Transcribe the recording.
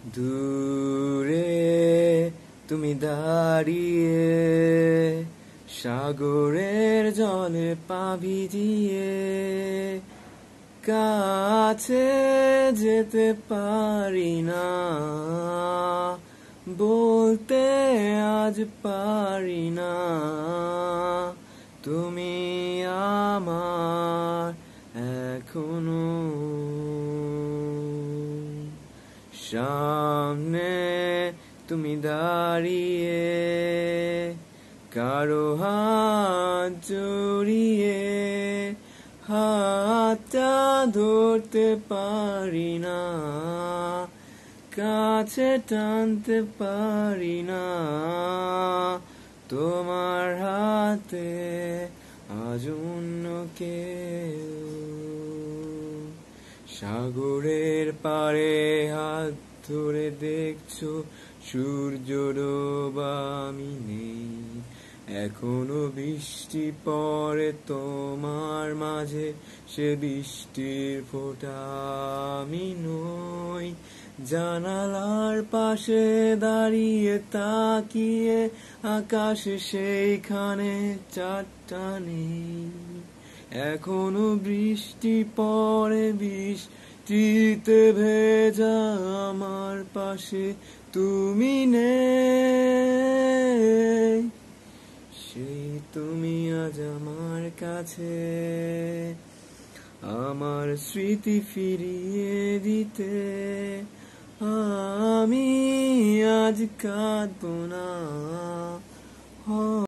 দূরে তুমি দাঁড়িয়ে সাগরের জলে পা ভিজিয়ে, কাছে যেতে পারি না, বলতে আজ পারি না তুমি আমার এখনো। সামনে তুমি দাঁড়িয়ে কারো হাত জড়িয়ে, হাতটা ধরতে পারি না, কাছে টানতে পারি না তোমার হাতে আজ অন্য কেউ। সাগরের পাড়ে হাত ধরে দেখছো সূর্য ডোবা, আমি নেই এখনো বৃষ্টি পড়ে তোমার মাঝে, সে বৃষ্টির ফোঁটা আমি নই। জানালার পাশে দাঁড়িয়ে তাকিয়ে আকাশে সেইখানে চাঁদটা নেই, এখনো বৃষ্টি পড়ে বৃষ্টিতে ভেজা আমার পাশে তুমি নেই। সেই তুমি আজ আমার কাছে, আমার স্মৃতি ফিরিয়ে দিতে আমি আজ কাঁদবো না।